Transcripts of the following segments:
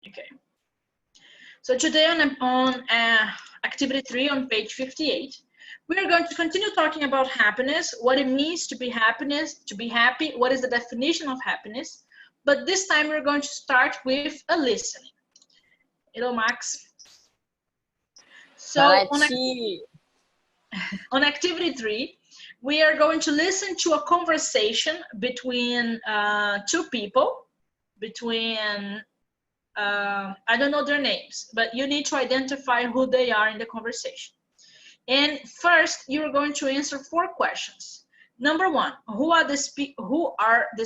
Okay. So today on activity 3 on page 58, we are going to continue talking about happiness, what it means to be happy, what is the definition of happiness. But this time we're going to start with a listening. Hello, Max. So on activity 3, we are going to listen to a conversation between two people, I don't know their names, but you need to identify who they are in the conversation. And first, you're going to answer 4 questions. Number 1, who are the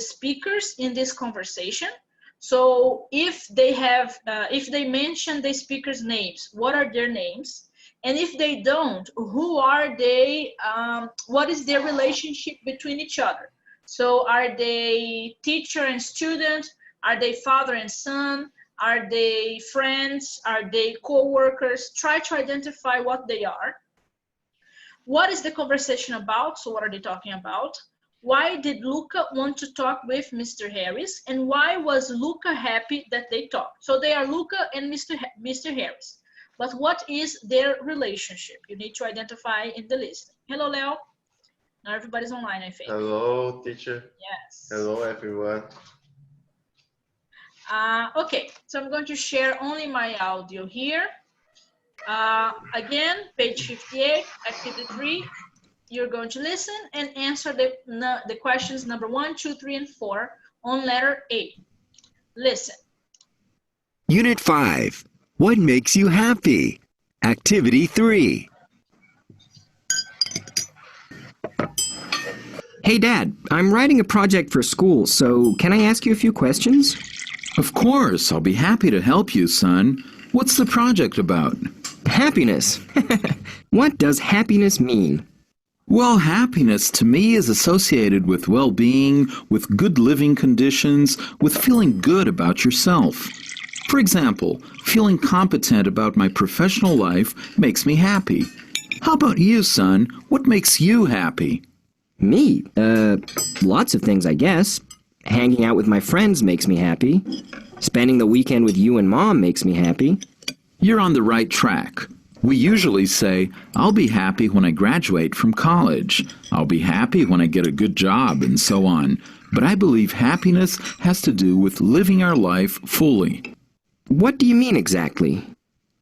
speakers in this conversation? So if they mention the speakers' names, what are their names? And if they don't, who are they? What is their relationship between each other? So are they teacher and student? Are they father and son? Are they friends? Are they co-workers? Try to identify what they are. What is the conversation about? So what are they talking about? Why did Luca want to talk with Mr. Harris? And why was Luca happy that they talked? So they are Luca and Mr. Harris. But what is their relationship? You need to identify in the list. Hello, Leo. Now everybody's online, I think. Hello, teacher. Yes. Hello, everyone. Okay, so I'm going to share only my audio here. Again, page 58, activity 3. You're going to listen and answer the questions number 1, 2, 3, and 4 on letter A. Listen. Unit 5. What makes you happy? Activity 3. Hey, Dad, I'm writing a project for school, so can I ask you a few questions? Of course, I'll be happy to help you, son. What's the project about? Happiness. What does happiness mean? Well, happiness to me is associated with well-being, with good living conditions, with feeling good about yourself. For example, feeling competent about my professional life makes me happy. How about you, son? What makes you happy? Me? Lots of things, I guess. Hanging out with my friends makes me happy. Spending the weekend with you and Mom makes me happy. You're on the right track. We usually say, I'll be happy when I graduate from college. I'll be happy when I get a good job, and so on. But I believe happiness has to do with living our life fully. What do you mean exactly?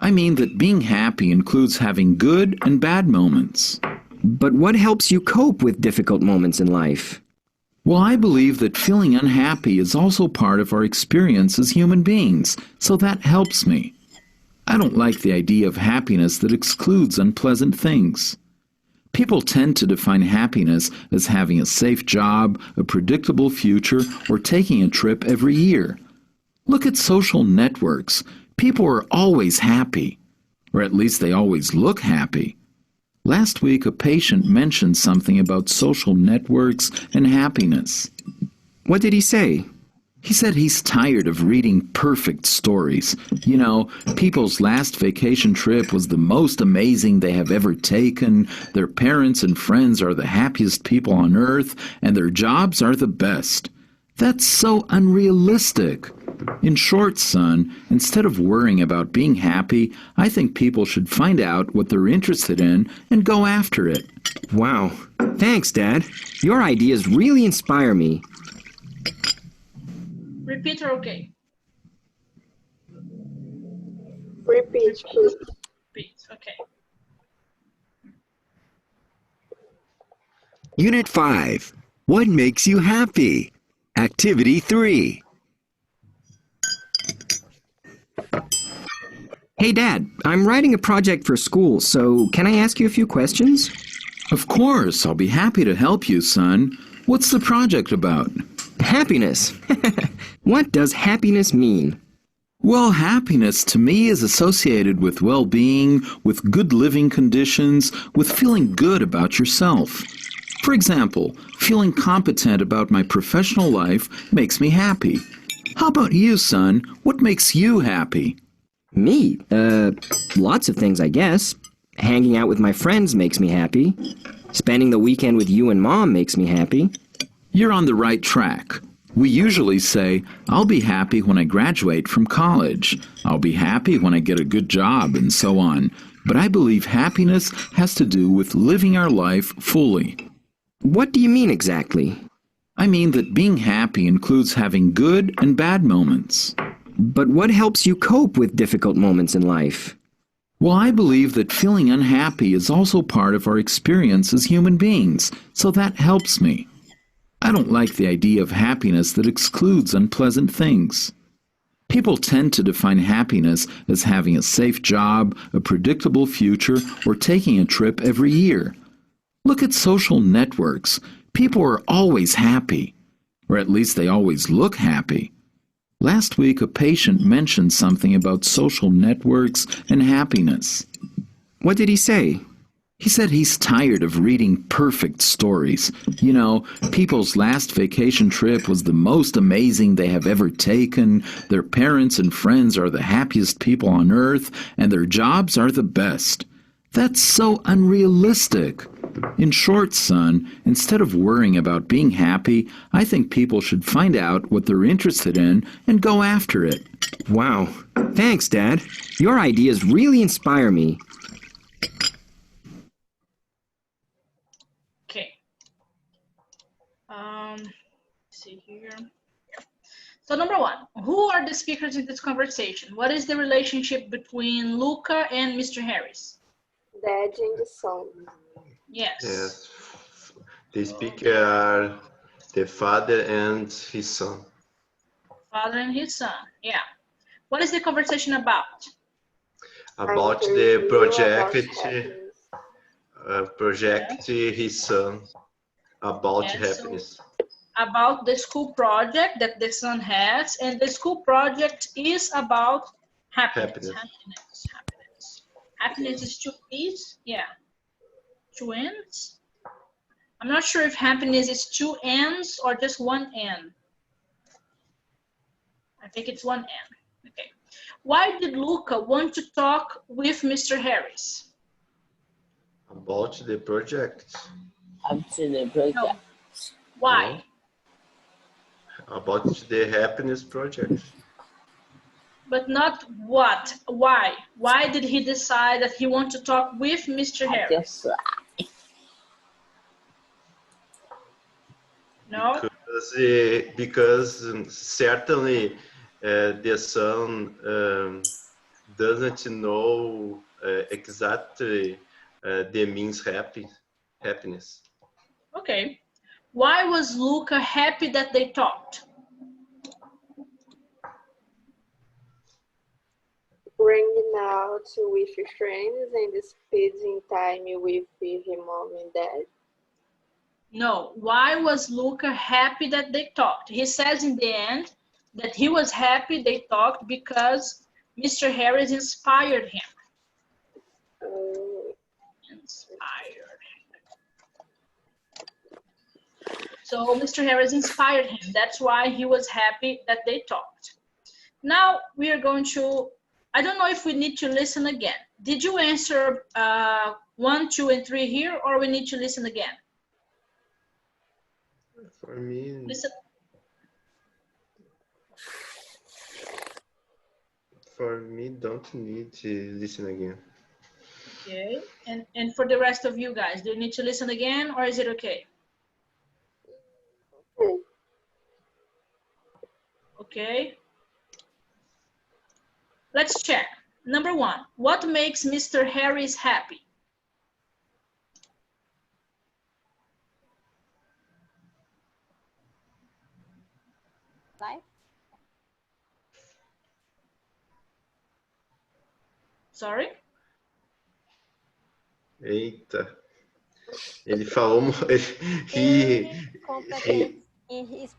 I mean that being happy includes having good and bad moments. But what helps you cope with difficult moments in life? Well, I believe that feeling unhappy is also part of our experience as human beings, so that helps me. I don't like the idea of happiness that excludes unpleasant things. People tend to define happiness as having a safe job, a predictable future, or taking a trip every year. Look at social networks. People are always happy, or at least they always look happy. Last week, a patient mentioned something about social networks and happiness. What did he say? He said he's tired of reading perfect stories. You know, people's last vacation trip was the most amazing they have ever taken, their parents and friends are the happiest people on earth, and their jobs are the best. That's so unrealistic. In short, son, instead of worrying about being happy, I think people should find out what they're interested in and go after it. Wow. Thanks, Dad. Your ideas really inspire me. Repeat or okay? Repeat, please. Repeat, okay. Unit 5. What makes you happy? Activity 3. Hey, Dad, I'm writing a project for school, so can I ask you a few questions? Of course, I'll be happy to help you, son. What's the project about? Happiness. What does happiness mean? Well, happiness to me is associated with well-being, with good living conditions, with feeling good about yourself. For example, feeling competent about my professional life makes me happy. How about you, son? What makes you happy? Me? Lots of things, I guess. Hanging out with my friends makes me happy. Spending the weekend with you and Mom makes me happy. You're on the right track. We usually say, I'll be happy when I graduate from college. I'll be happy when I get a good job, and so on. But I believe happiness has to do with living our life fully. What do you mean exactly? I mean that being happy includes having good and bad moments. But what helps you cope with difficult moments in life? Well, I believe that feeling unhappy is also part of our experience as human beings, so that helps me. I don't like the idea of happiness that excludes unpleasant things. People tend to define happiness as having a safe job, a predictable future, or taking a trip every year. Look at social networks. People are always happy, or at least they always look happy. Last week, a patient mentioned something about social networks and happiness. What did he say? He said he's tired of reading perfect stories. You know, people's last vacation trip was the most amazing they have ever taken, their parents and friends are the happiest people on earth, and their jobs are the best. That's so unrealistic. In short, son, instead of worrying about being happy, I think people should find out what they're interested in and go after it. Wow. Thanks, Dad. Your ideas really inspire me. Okay. See here. So number one, who are the speakers in this conversation? What is the relationship between Luca and Mr. Harris? Dad and the son. Yes. Yes. The speaker are the father and his son. Father and his son. Yeah. What is the conversation about? About An the interview project, about happiness. his son about Yes, happiness. so about the school project that the son has, and the school project is about happiness. Happiness is two P's. Yeah. Two N's. I'm not sure if happiness is two N's or just one N. I think it's one N. Okay. Why did Luca want to talk with Mr. Harris? About the project. No. Why? No. About the happiness project. But not what. Why? Why did he decide that he wants to talk with Mr. Harris? No? Because certainly the son doesn't know exactly the means happiness. Okay. Why was Luca happy that they talked? Bringing out with friends and spending time with his mom and dad. No. Why was Luca happy that they talked? He says in the end that he was happy they talked because Mr. Harris inspired him. Inspired. So Mr. Harris inspired him. That's why he was happy that they talked. Now we are going to, I don't know if we need to listen again. Did you answer 1, 2, and 3 here, or we need to listen again? For me, Listen. Don't need to listen again. Okay. And for the rest of you guys, do you need to listen again, or is it okay? Okay. Let's check. Number 1, what makes Mr. Harris happy? Life. Sorry? Eita. Ele falou, Competent in his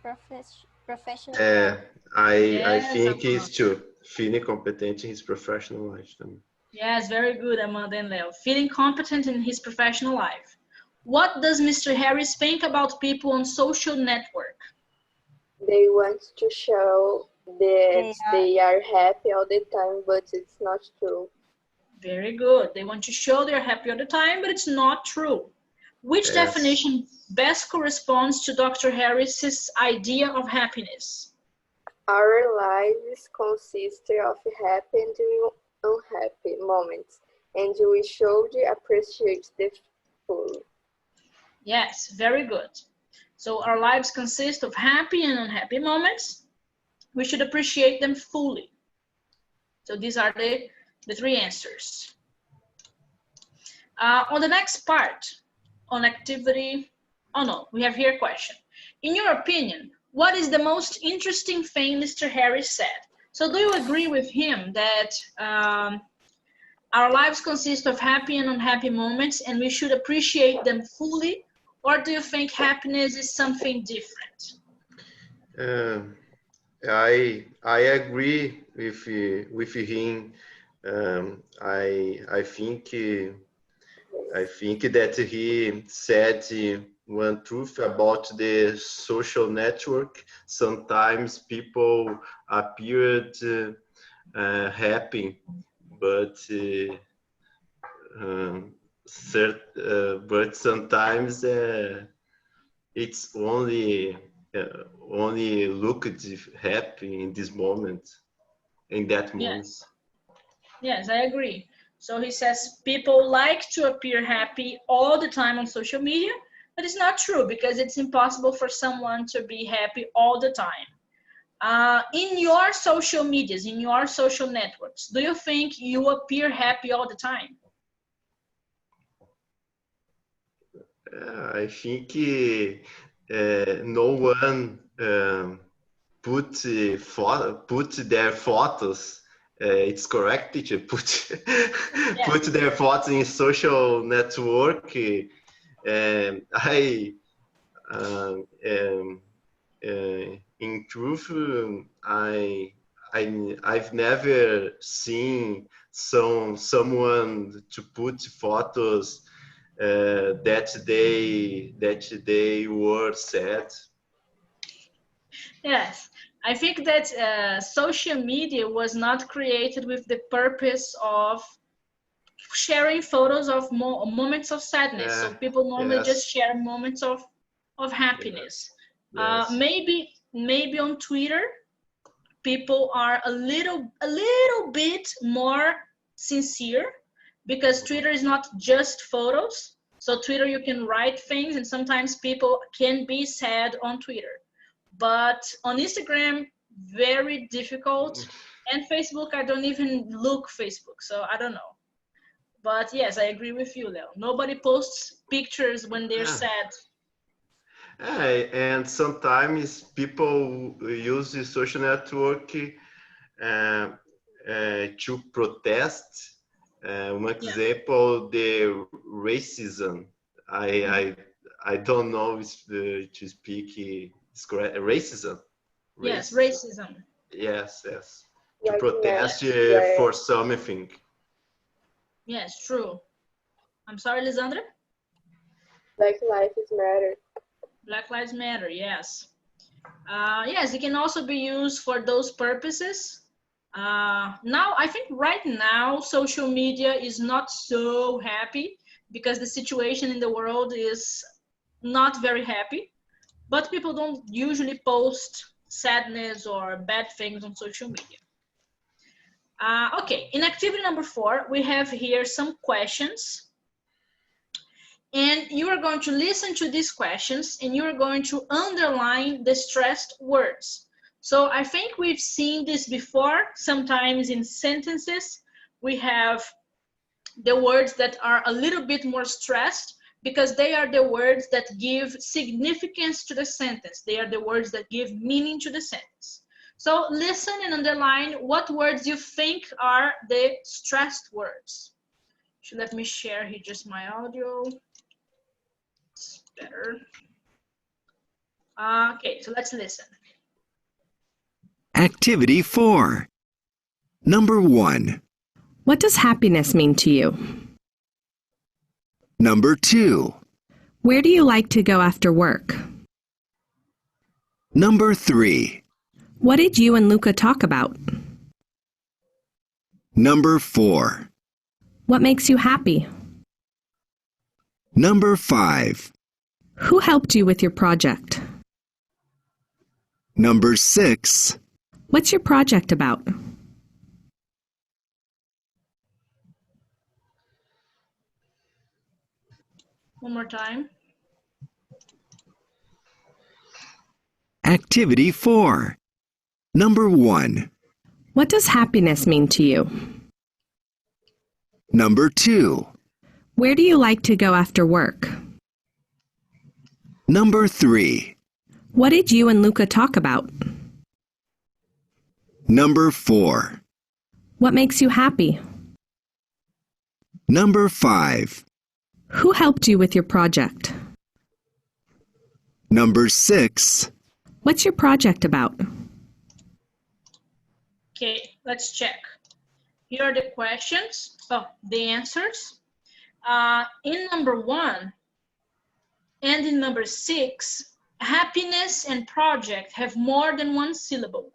professional life. I Yes, think Amanda. he's too. Feeling competent in his professional life também. Yes, very good, Amanda and Leo. Feeling competent in his professional life. What does Mr. Harris think about people on social network? They want to show that they are happy all the time, but it's not true. Very good. They want to show they're happy all the time, but it's not true. Which Yes. definition best corresponds to Dr. Harris's idea of happiness? Our lives consist of happy and unhappy moments, and we should appreciate them fully. Yes, very good. So our lives consist of happy and unhappy moments. We should appreciate them fully. So these are the three answers. On the next part, on activity, oh no, we have here a question. In your opinion, what is the most interesting thing Mr. Harris said? So do you agree with him that our lives consist of happy and unhappy moments and we should appreciate them fully? Or do you think happiness is something different? I agree with him. I think that he said one truth about the social network. Sometimes people appeared happy, but but sometimes it's only looked happy in this moment, in that moment. Yes, I agree. So he says people like to appear happy all the time on social media, but it's not true because it's impossible for someone to be happy all the time. In your social medias, in your social networks, do you think you appear happy all the time? I think no one put their photos. It's correct, teacher. Put their photos in social network. In truth, I've never seen someone to put photos that they were sad. Yes, I think that social media was not created with the purpose of sharing photos of moments of sadness. So people normally just share moments of happiness. Maybe on Twitter, people are a little bit more sincere because Twitter is not just photos. So Twitter, you can write things, and sometimes people can be sad on Twitter. But on Instagram, very difficult. And Facebook, I don't even look Facebook, so I don't know. But yes, I agree with you, Leo. Nobody posts pictures when they're sad. And sometimes people use the social network to protest. One example, the racism. I don't know if to speak is correct. Racism. Yes, racism. Yes. To protest for something. Yes, true. I'm sorry, Lisandra? Black Lives Matter. Black Lives Matter, yes. Yes, it can also be used for those purposes. Now, I think right now, social media is not so happy because the situation in the world is not very happy, but people don't usually post sadness or bad things on social media. Okay, in activity number 4, we have here some questions. And you are going to listen to these questions and you are going to underline the stressed words. So I think we've seen this before. Sometimes in sentences, we have the words that are a little bit more stressed because they are the words that give significance to the sentence. They are the words that give meaning to the sentence. So listen and underline what words you think are the stressed words. So let me share here just my audio. It's better. Okay, so let's listen. Activity 4. Number 1. What does happiness mean to you? Number 2. Where do you like to go after work? Number 3. What did you and Luca talk about? Number 4. What makes you happy? Number 5. Who helped you with your project? Number 6. What's your project about? One more time. Activity 4. Number 1. What does happiness mean to you? Number 2. Where do you like to go after work? Number 3. What did you and Luca talk about? Number 4. What makes you happy? Number 5. Who helped you with your project? Number 6. What's your project about? Okay, let's check. Here are the questions. Oh, the answers. In number 1 and in number 6, happiness and project have more than one syllable.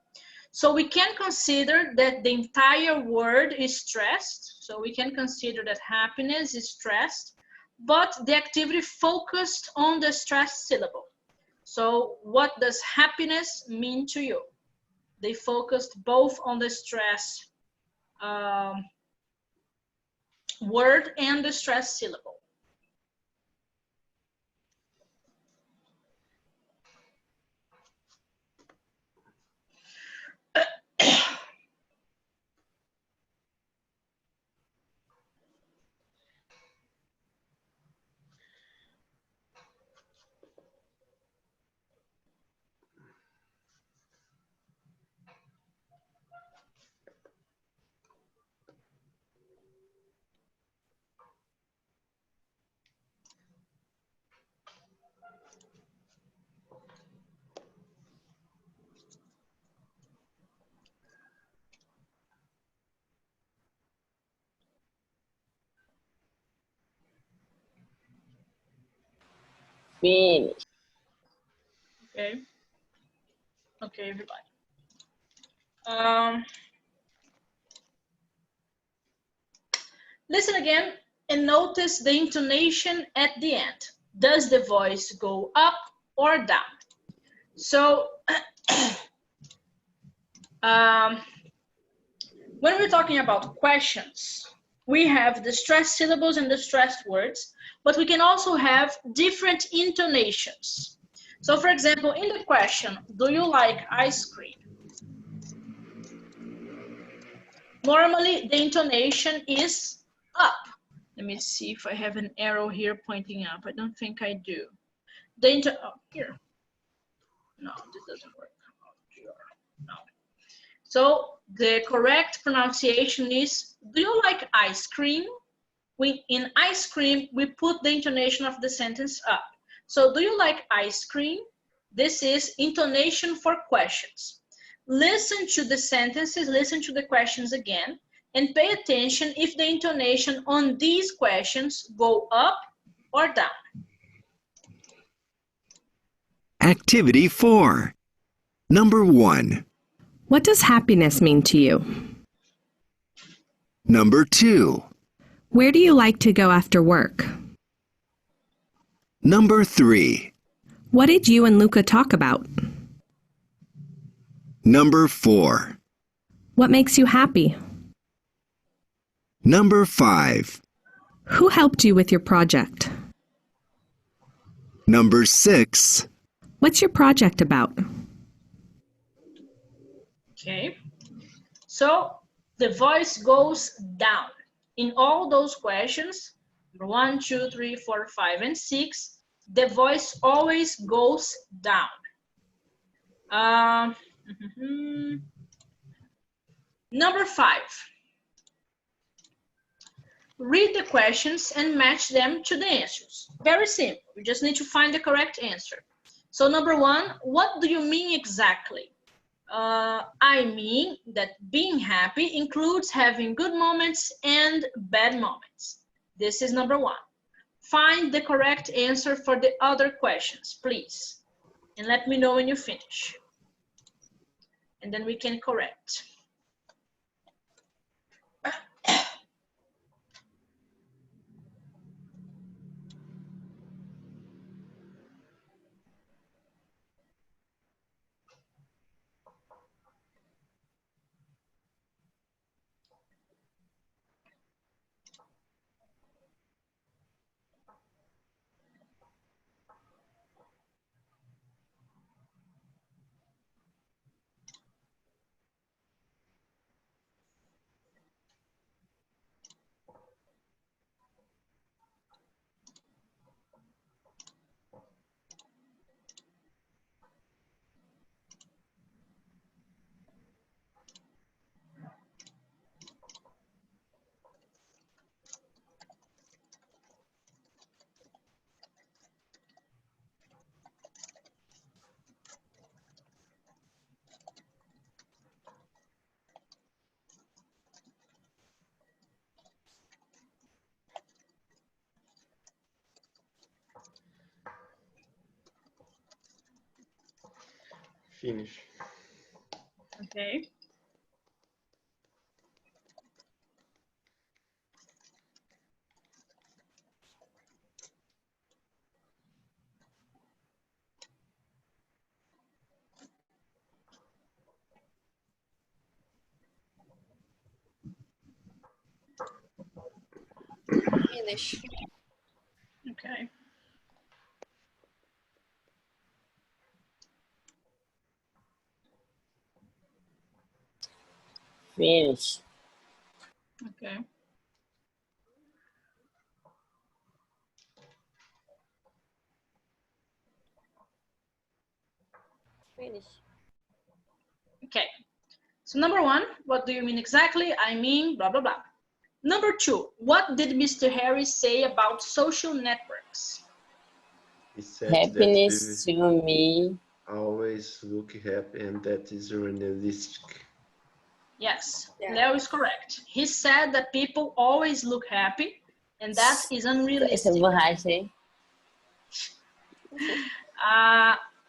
So we can consider that the entire word is stressed. So we can consider that happiness is stressed, but the activity focused on the stressed syllable. So what does happiness mean to you? They focused both on the stress word and the stress syllable. Finish. Okay. Okay, everybody. Listen again and notice the intonation at the end. Does the voice go up or down? So when we're talking about questions, we have the stressed syllables and the stressed words, but we can also have different intonations. So for example, in the question, do you like ice cream? Normally, the intonation is up. Let me see if I have an arrow here pointing up. I don't think I do. Oh, here. No, this doesn't work. No. So the correct pronunciation is, do you like ice cream? In ice cream, we put the intonation of the sentence up. So do you like ice cream? This is intonation for questions. Listen to the sentences, listen to the questions again, and pay attention if the intonation on these questions go up or down. Activity 4. Number 1. What does happiness mean to you? Number 2. Where do you like to go after work? Number 3. What did you and Luca talk about? Number 4. What makes you happy? Number 5. Who helped you with your project? Number 6. What's your project about? Okay, so the voice goes down. In all those questions, number 1, 2, 3, 4, 5, and 6, the voice always goes down. Number 5. Read the questions and match them to the answers. Very simple. You just need to find the correct answer. So number 1, what do you mean exactly? I mean that being happy includes having good moments and bad moments. This is number 1. Find the correct answer for the other questions, please. And let me know when you finish. And then we can correct. Finish. Okay. Finish. Okay. Finish. Okay. Finish. Okay. So number 1, what do you mean exactly? I mean blah, blah, blah. Number 2, what did Mr. Harry say about social networks? He said Happiness that to me. we always look happy and that is unrealistic. Yes, Yeah. Leo is correct. He said that people always look happy and that is unrealistic.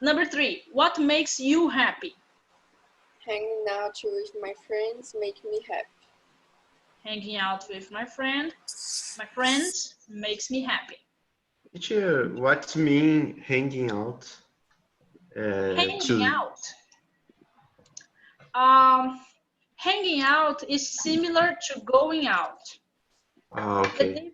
Number 3, what makes you happy? Hanging out with my friends make me happy. Hanging out with my friends makes me happy. Teacher, what mean hanging out? Hanging out. Hanging out is similar to going out. Okay.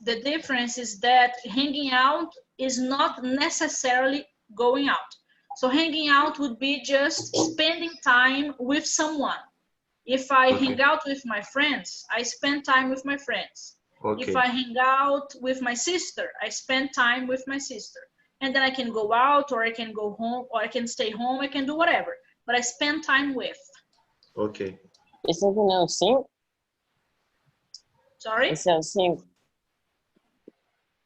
The difference is that hanging out is not necessarily going out. So hanging out would be just spending time with someone. If I hang out with my friends, I spend time with my friends. Okay. If I hang out with my sister, I spend time with my sister. And then I can go out, or I can go home, or I can stay home, I can do whatever. But I spend time with. Okay. Esse aqui não é o 5? Sorry? Esse é o 5.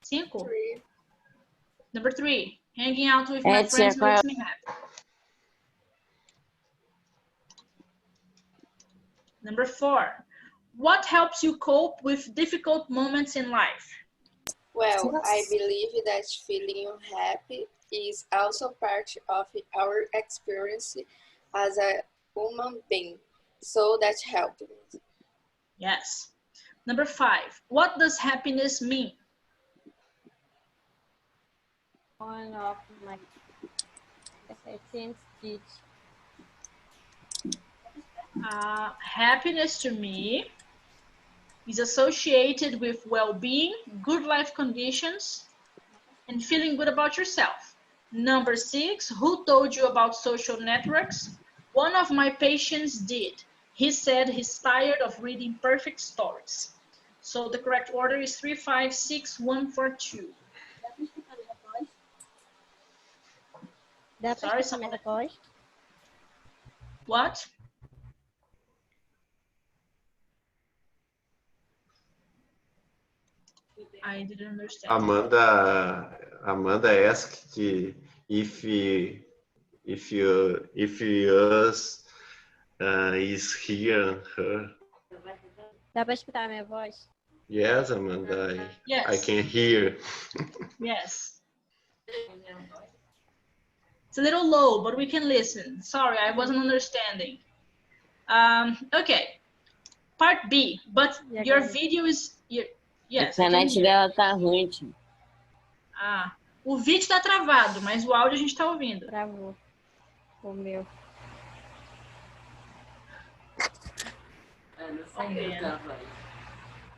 5. 3. Number 3, hanging out with my friends makes me happy. Number 4, what helps you cope with difficult moments in life? Well, I believe that feeling happy is also part of our experience as a human being. So that helped me. Yes. Number 5, what does happiness mean? One of my sense teach. Happiness to me is associated with well-being, good life conditions, and feeling good about yourself. Number 6, who told you about social networks? One of my patients did. He said he's tired of reading perfect stories. So the correct order is 3, 5, 6, 1, 4, 2. Sorry, someone. What? I didn't understand. Amanda asked if yours is here her. Dá para escutar a minha voz? Yes, Amanda. Yes. I can hear. Yes. It's a little low, but we can listen. Sorry, I wasn't understanding. Okay. Part B, but your video is... Yes, A internet dela tá ruim, tio. O vídeo tá travado, mas o áudio a gente tá ouvindo. Travou. O meu.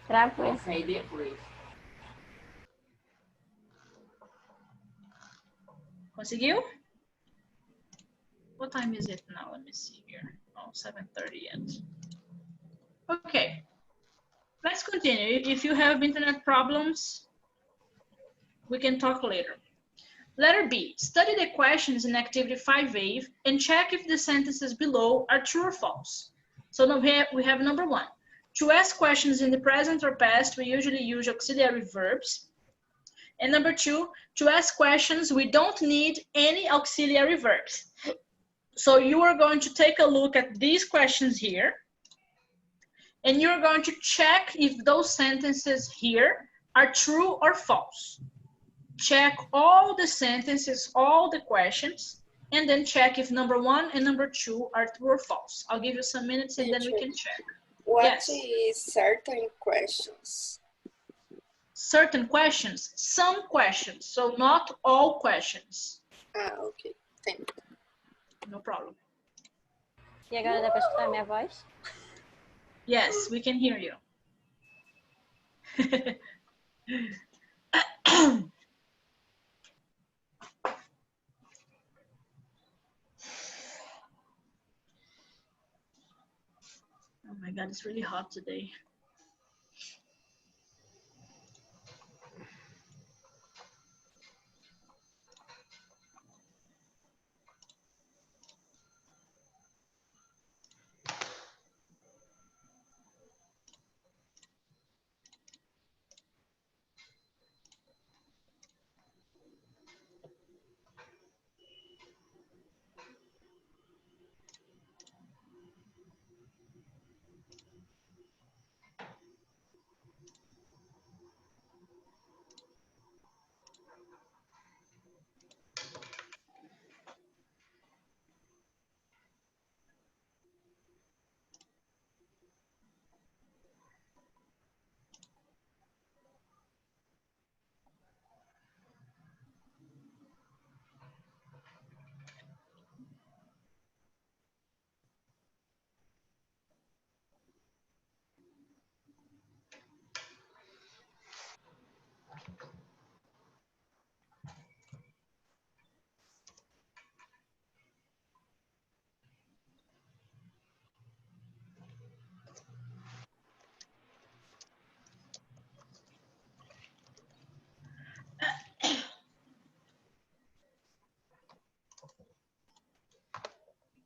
Travou. Sair depois. Conseguiu? What time is it now? Let me see here. Oh, 7:30 yet. Okay. Let's continue. If you have internet problems, we can talk later. Letter B, study the questions in activity 5A and check if the sentences below are true or false. So now we have number 1. To ask questions in the present or past, we usually use auxiliary verbs. And number 2, to ask questions, we don't need any auxiliary verbs. So you are going to take a look at these questions here. And you're going to check if those sentences here are true or false. Check all the sentences, all the questions, and then check if number 1 and number 2 are true or false. I'll give you some minutes and then we can check. What Yes. is certain questions? Certain questions, some questions, so not all questions. Ah, ok. Thank you. No problem. E agora dá para escutar a minha voz? Yes, we can hear you. Oh my God, it's really hot today.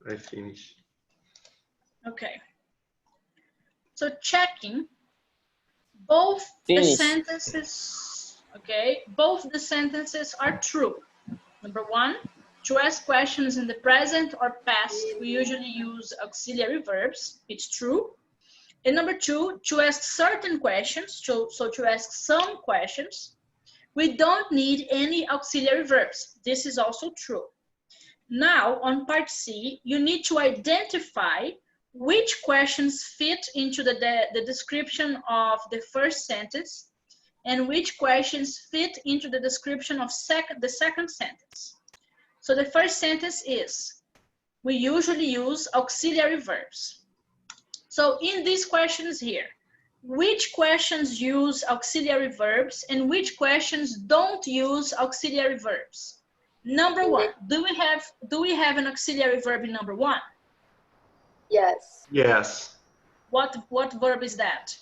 I finished. Okay. So checking both Finish. the sentences, okay, both the sentences are true. Number 1, to ask questions in the present or past, we usually use auxiliary verbs. It's true. And number 2, to ask certain questions, so to ask some questions, we don't need any auxiliary verbs. This is also true. Now, on part C, you need to identify which questions fit into the description of the first sentence and which questions fit into the description of the second sentence. So the first sentence is, we usually use auxiliary verbs. So in these questions here, which questions use auxiliary verbs and which questions don't use auxiliary verbs? Number 1, do we have an auxiliary verb in number 1? Yes. Yes. What verb is that?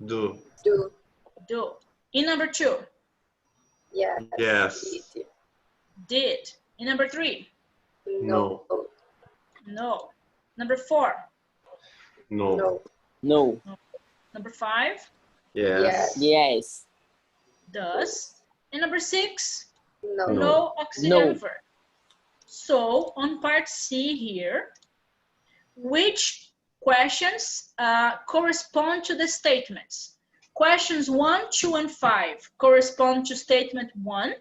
Do. Do. Do. In number 2? Yes. Yes. Did. In number 3? No. No. Number 4? No. No. No. Number 5? Yes. Yes. Does. And number 6? No. No auxiliary No. verb. So on part C here, which questions correspond to the statements? Questions 1, 2, and 5 correspond to statement 1,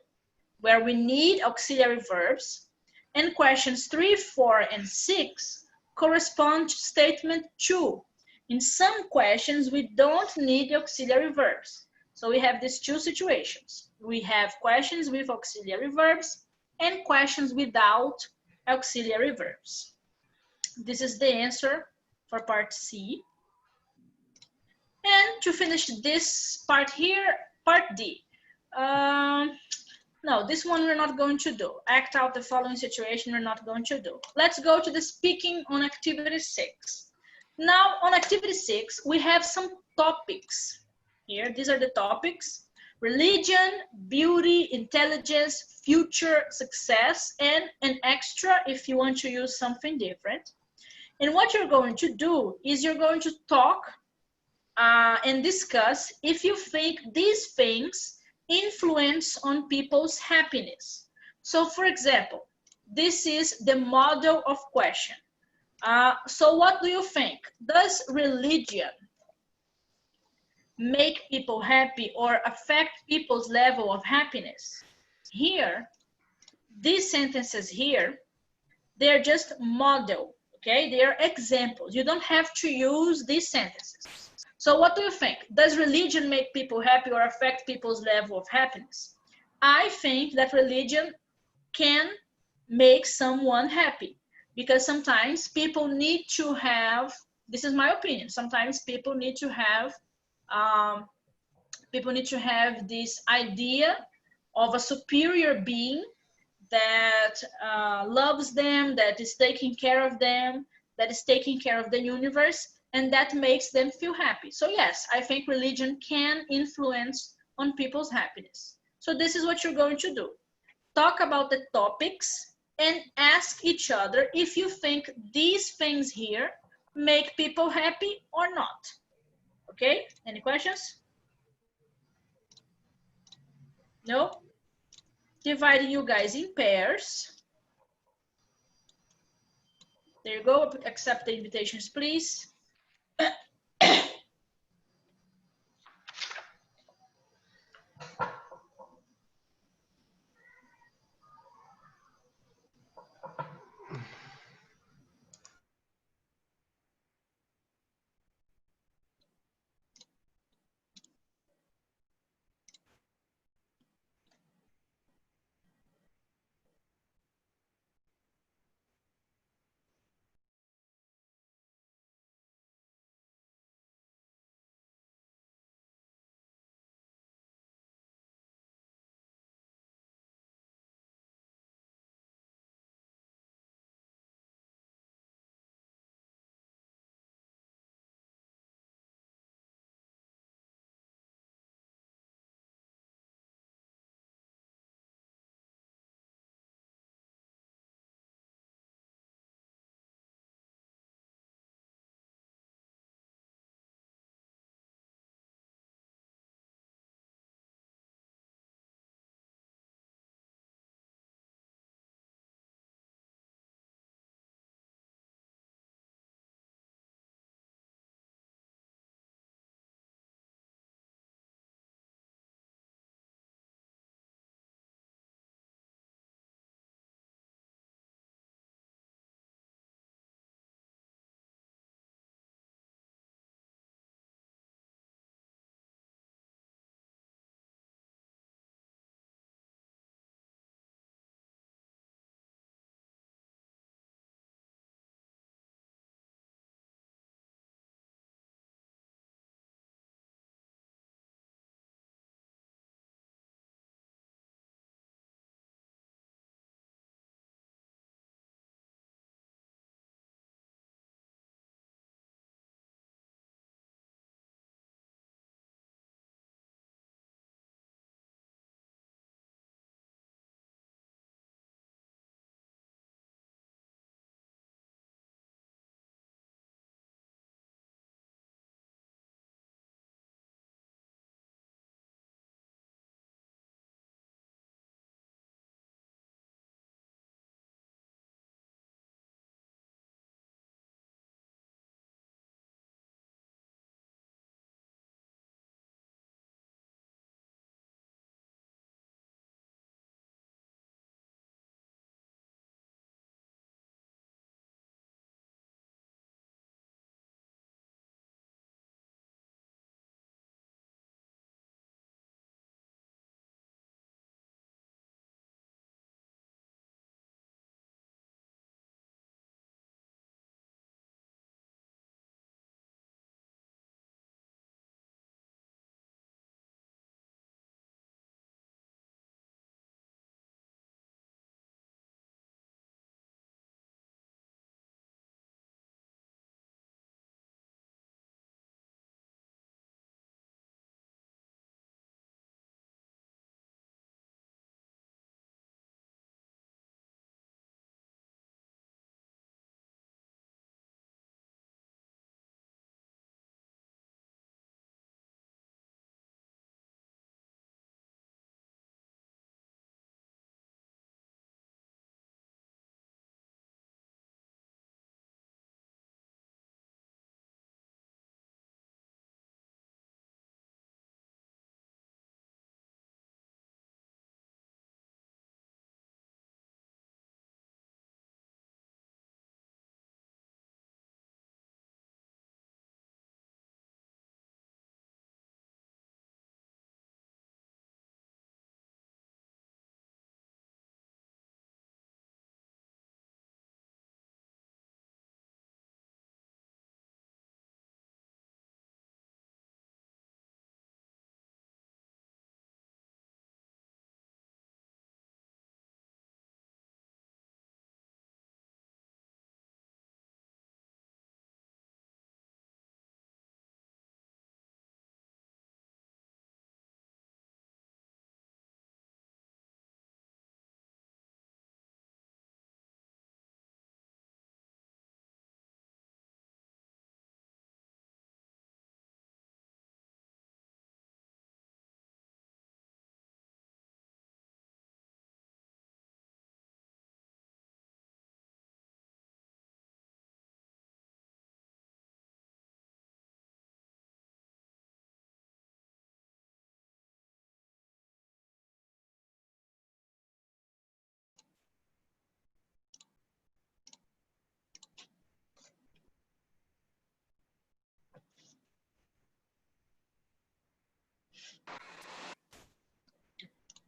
where we need auxiliary verbs, and questions 3, 4, and 6 correspond to statement 2. In some questions, we don't need auxiliary verbs. So we have these two situations. We have questions with auxiliary verbs and questions without auxiliary verbs. This is the answer for part C. And to finish this part here, part D. No, this one we're not going to do. Act out the following situation we're not going to do. Let's go to the speaking on activity 6. Now on activity 6, we have some topics here. These are the topics: religion, beauty, intelligence, future, success, and an extra if you want to use something different. And what you're going to do is you're going to talk and discuss if you think these things influence on people's happiness. So for example, this is the model of question. So what do you think? Does religion make people happy or affect people's level of happiness? Here, these sentences here They're just model, okay? They are examples. You don't have to use these sentences. So what do you think? Does religion make people happy or affect people's level of happiness? I think that religion can make someone happy, because sometimes people need to have, this is my opinion, sometimes people need to have this idea of a superior being that loves them, that is taking care of them, that is taking care of the universe, and that makes them feel happy. So yes, I think religion can influence on people's happiness. So this is what you're going to do. Talk about the topics and ask each other if you think these things here make people happy or not. Okay, any questions? No? Dividing you guys in pairs. There you go, accept the invitations, please.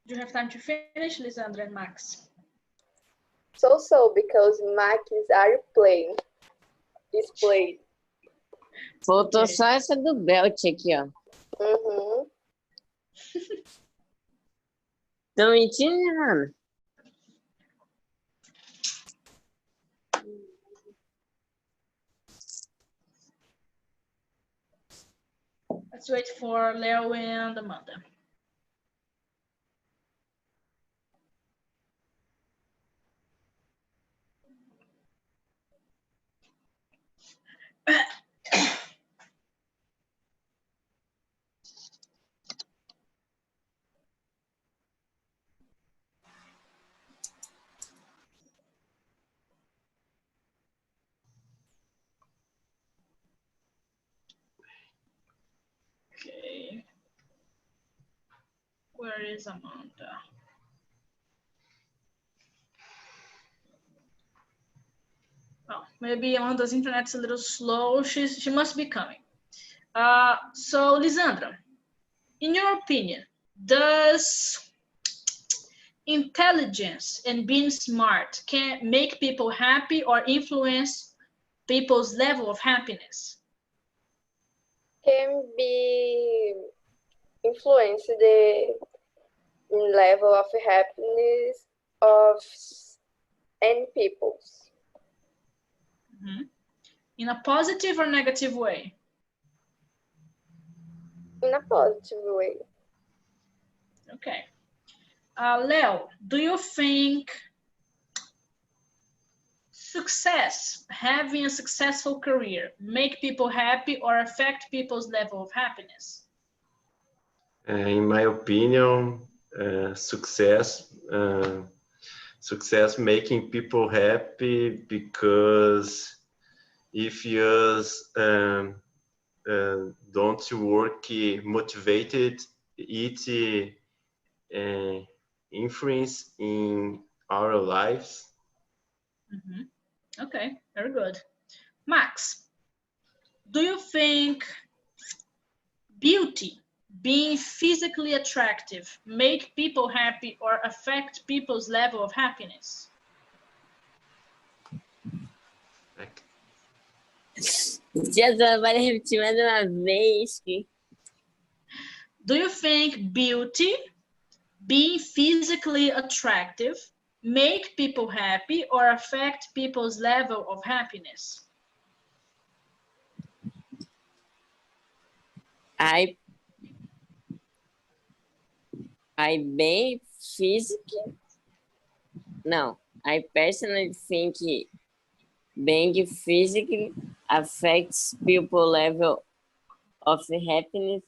Do you have time to finish, Lisandra and Max? So, because Max are playing. Is playing. Faltou só essa do belt aqui, ó. Uhum. Tô mentindo, Ana? Let's wait for Leo and Amanda. Okay. Where is Amanda? Oh, maybe Amanda's internet's a little slow. She must be coming. So, Lisandra, in your opinion, does intelligence and being smart can make people happy or influence people's level of happiness? Can be influence the level of happiness of any peoples. Mm-hmm. In a positive or negative way? In a positive way. Okay. Leo, do you think success, having a successful career, make people happy or affect people's level of happiness? In my opinion, success making people happy, because if you don't work motivated, it influence in our lives. Mm-hmm. Okay, very good. Max, do you think beauty, being physically attractive, make people happy or affect people's level of happiness? Já vai repetir mais uma vez. Do you think beauty, being physically attractive, make people happy or affect people's level of happiness? I being physically. No, I personally think being physically affects people level of happiness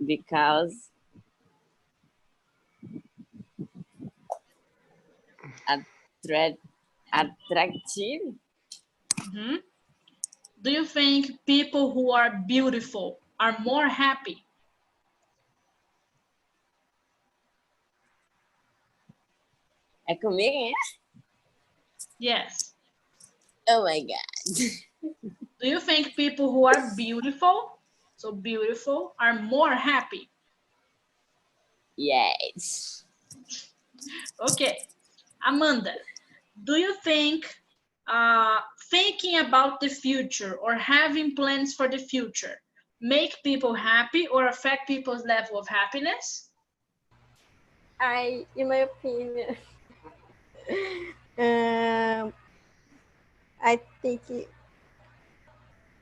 because attractive. Mm-hmm. Do you think people who are beautiful are more happy? É comigo, é? Yes. Oh my God. Do you think people who are beautiful, so beautiful, are more happy? Yes. Okay. Amanda, do you think thinking about the future or having plans for the future make people happy or affect people's level of happiness? In my opinion, I think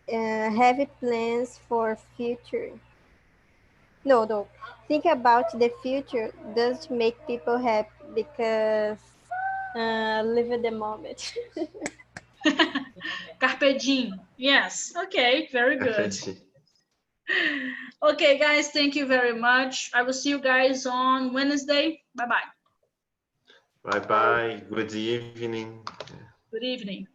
have plans for future. No. Think about the future does make people happy because live in the moment. Carpe diem. Yes. Okay. Very good. Okay, guys. Thank you very much. I will see you guys on Wednesday. Bye-bye. Bye-bye. Good evening. Good evening.